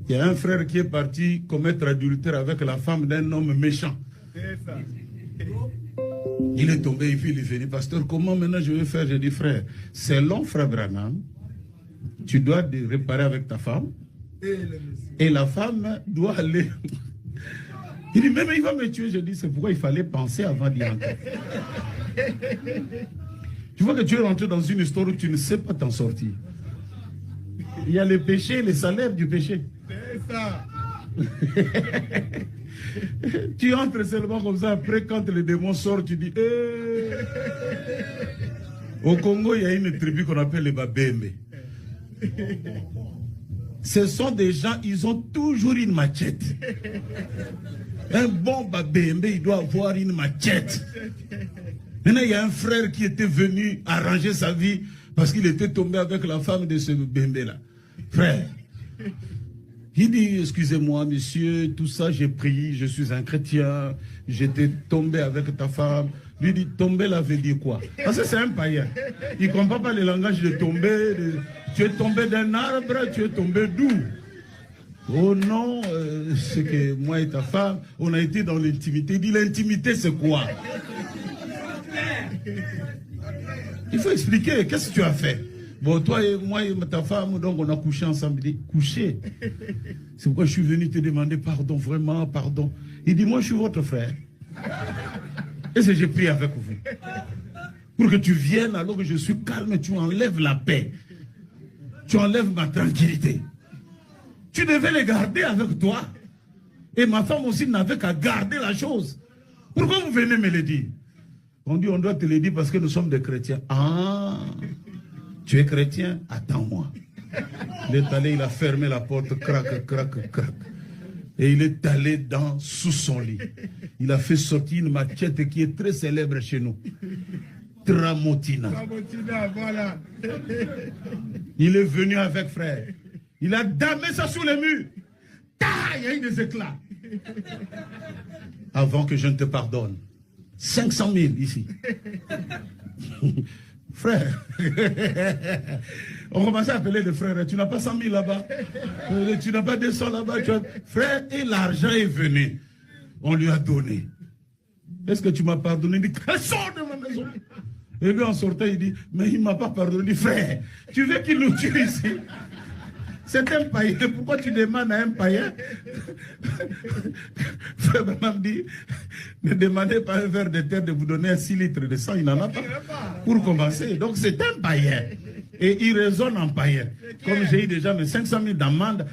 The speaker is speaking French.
Il y a un frère qui est parti commettre adultère avec la femme d'un homme méchant. Il est tombé et puis il est venu. Pasteur, comment maintenant je vais faire? J'ai dit, frère, c'est long, frère Branham. Tu dois te réparer avec ta femme. Et la femme doit aller. Il dit, mais il va me tuer. Je dis, c'est pourquoi il fallait penser avant d'y entrer. Tu vois que tu es rentré dans une histoire où tu ne sais pas t'en sortir. Il y a le péché, les salaires du péché. C'est ça. Tu entres seulement comme ça. Après, quand le démon sort, tu dis Au Congo, il y a une tribu qu'on appelle les Babembe. Ce sont des gens, ils ont toujours une machette. Un bon Babembe, il doit avoir une machette. Maintenant, il y a un frère qui était venu arranger sa vie parce qu'il était tombé avec la femme de ce Bembe-là. Frère, il dit, excusez-moi, monsieur, tout ça, j'ai prié, je suis un chrétien, j'étais tombé avec ta femme. Lui dit, tomber là veut dire quoi? Parce que c'est un païen. Il ne comprend pas le langage de tomber. Tu es tombé d'un arbre, tu es tombé d'où? Oh non, c'est que moi et ta femme, on a été dans l'intimité. Il dit, l'intimité, c'est quoi? Il faut expliquer, qu'est-ce que tu as fait? Bon, toi et moi et ta femme, donc on a couché ensemble. Il dit, couché? C'est pourquoi je suis venu te demander pardon, vraiment, pardon. Il dit, moi je suis votre frère. Et c'est j'ai pris avec vous. Pour que tu viennes alors que je suis calme, tu enlèves la paix. Tu enlèves ma tranquillité. Tu devais les garder avec toi. Et ma femme aussi n'avait qu'à garder la chose. Pourquoi vous venez me le dire? On dit, on doit te le dire parce que nous sommes des chrétiens. Ah, tu es chrétien? Attends-moi. Il est allé, il a fermé la porte, crac, crac, crac. Et il est allé sous son lit. Il a fait sortir une machette qui est très célèbre chez nous. Tramontina. Tramontina, voilà. Il est venu avec frère. Il a damé ça sous les murs. Il y a eu des éclats. Avant que je ne te pardonne. 500 000 ici. Frère. On commençait à appeler les frères. Tu n'as pas 100 000 là-bas. Tu n'as pas 200 là-bas. Frère, et l'argent est venu. On lui a donné. Est-ce que tu m'as pardonné? Il dit, sors de ma maison. Et lui en sortant, il dit, mais il ne m'a pas pardonné. Il dit, frère, tu veux qu'il nous tue ici? C'est un païen. Pourquoi tu demandes à un païen? Frère Branham dit, ne demandez pas à un verre de terre de vous donner un 6 litres de sang, il n'en a pas. Pour commencer. Donc c'est un païen. Et il raisonne en païen. Comme j'ai eu déjà mes 500 000 d'amende.